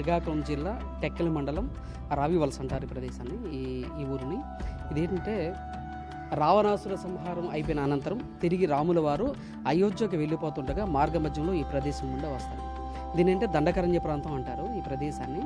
శ్రీకాకుళం జిల్లా టెక్కలి మండలం రావివలస అంటారు ఈ ప్రదేశాన్ని, ఈ ఊరిని. ఇదేంటంటే రావణాసుర సంహారం అయిపోయిన అనంతరం తిరిగి రాముల వారు అయోధ్యకు వెళ్ళిపోతుండగా మార్గ మధ్యంలో ఈ ప్రదేశం నుండి వస్తారు. దీనంటే దండకారణ్య ప్రాంతం అంటారు ఈ ప్రదేశాన్ని.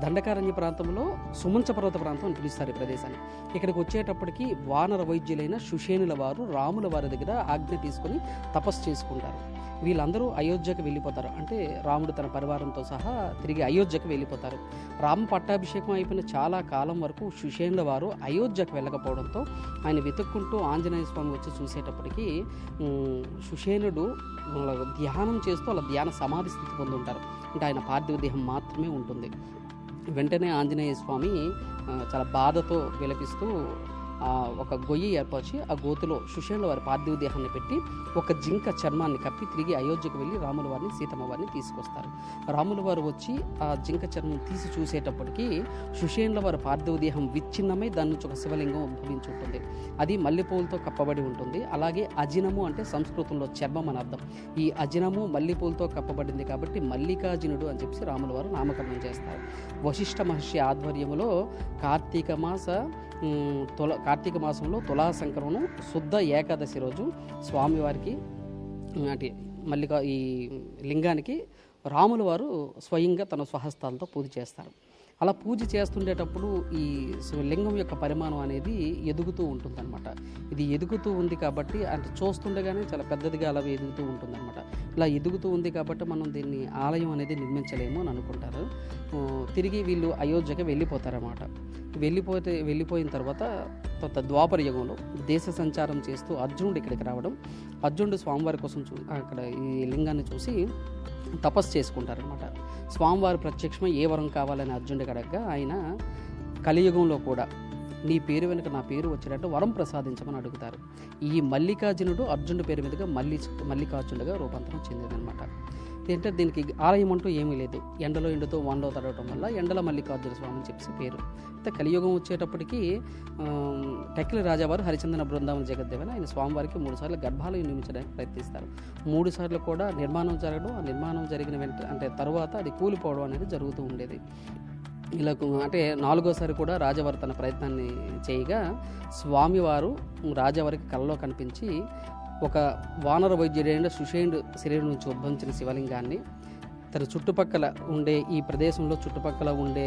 దండకారణ్య ప్రాంతంలో సుమంచ పర్వత ప్రాంతం అని పిలుస్తారు ఈ ప్రదేశాన్ని. ఇక్కడికి వచ్చేటప్పటికి వానర వైద్యులైన సుషేనుల వారు రాముల వారి దగ్గర ఆజ్ఞ తీసుకొని తపస్సు చేసుకుంటారు. వీళ్ళందరూ అయోధ్యకు వెళ్ళిపోతారు. అంటే రాముడు తన పరివారంతో సహా తిరిగి అయోధ్యకు వెళ్ళిపోతారు. రామ పట్టాభిషేకం అయిపోయిన చాలా కాలం వరకు సుషేనుల వారు అయోధ్యకు వెళ్ళకపోవడంతో ఆయన వెతుక్కుంటూ ఆంజనేయ స్వామి వచ్చి చూసేటప్పటికి సుషేనుడు ధ్యానం చేస్తూ అలా ధ్యాన సమాధి స్థితి పొంది ఉంటారు. అంటే ఆయన పార్థివ దేహం మాత్రమే ఉంటుంది. వెంటనే ఆంజనేయ స్వామి చాలా బాధతో విలపిస్తూ ఒక గొయ్యి ఏర్పరిచి ఆ గోతులో సుషేనుల వారి పార్థివ దేహాన్ని పెట్టి ఒక జింక చర్మాన్ని కప్పి తిరిగి అయోధ్యకు వెళ్ళి రాముల వారిని సీతమ్మ వారిని తీసుకొస్తారు. రాముల వారు వచ్చి ఆ జింక చర్మం తీసి చూసేటప్పటికి సుషేనుల వారి పార్థివ దేహం విచ్ఛిన్నమై దాని నుంచి ఒక శివలింగం ఉద్భవించి ఉంటుంది. అది మల్లెపూలతో కప్పబడి ఉంటుంది. అలాగే అజినము అంటే సంస్కృతంలో చర్మం అని అర్థం. ఈ అజినము మల్లెపూలతో కప్పబడింది కాబట్టి మల్లికార్జునుడు అని చెప్పి రాముల వారు నామకరణం చేస్తారు. వశిష్ఠ మహర్షి ఆధ్వర్యంలో కార్తీక మాసంలో తులా సంక్రమణం శుద్ధ ఏకాదశి రోజు స్వామివారికి అంటే ఈ లింగానికి రాముల వారు స్వయంగా తన స్వహస్తాలతో పూజ చేస్తారు. అలా పూజ చేస్తుండేటప్పుడు ఈ లింగం యొక్క పరిమాణం అనేది ఎదుగుతూ ఉంటుందన్నమాట. ఇది ఎదుగుతూ ఉంది కాబట్టి అంటే చూస్తుండగానే చాలా పెద్దదిగా అలా ఎదుగుతూ ఉంటుందన్నమాట. ఇలా ఎదుగుతూ ఉంది కాబట్టి మనం దీన్ని ఆలయం అనేది నిర్మించలేము అని అనుకుంటారు. తిరిగి వీళ్ళు అయోధ్యకి వెళ్ళిపోతారన్నమాట. వెళ్ళిపోయిన తర్వాత ద్వాపర యుగంలో దేశ సంచారం చేస్తూ అర్జునుడు ఇక్కడికి రావడం, అర్జునుడు స్వామివారి కోసం అక్కడ ఈ లింగాన్ని చూసి తపస్సు చేసుకుంటారనమాట. స్వామివారి ప్రత్యక్షమై ఏ వరం కావాలని అర్జునుడికి అడగగా ఆయన కలియుగంలో కూడా నీ పేరు వెనుక నా పేరు వచ్చేటట్టు వరం ప్రసాదించమని అడుగుతారు. ఈ మల్లికార్జునుడు అర్జునుడి పేరు మీదుగా మల్లికార్జునుడిగా రూపాంతరం చెందేదనమాట. ఏంటంటే దీనికి ఆలయం అంటూ ఏమీ లేదు. ఎండతో వానలో తడవటం వల్ల ఎండల మల్లికార్జున స్వామి అని చెప్పి పేరు. అయితే కలియుగం వచ్చేటప్పటికి టెక్కలి రాజావారు హరిచందన బృందావన జగద్దేవని ఆయన స్వామివారికి 3 సార్లు గర్భాలయం నిర్మించడానికి ప్రయత్నిస్తారు. 3 సార్లు కూడా నిర్మాణం జరగడం, ఆ నిర్మాణం జరిగిన తర్వాత అది కూలిపోవడం అనేది జరుగుతూ ఉండేది. ఇలా అంటే 4వసారి కూడా రాజావారు తన ప్రయత్నాన్ని చేయగా స్వామివారు రాజావారికి కలలో కనిపించి ఒక వానర వైద్యుడైన సుషేనుడు శరీరం నుంచి ఉద్భవించిన శివలింగాన్ని తన చుట్టుపక్కల ఉండే ఈ ప్రదేశంలో చుట్టుపక్కల ఉండే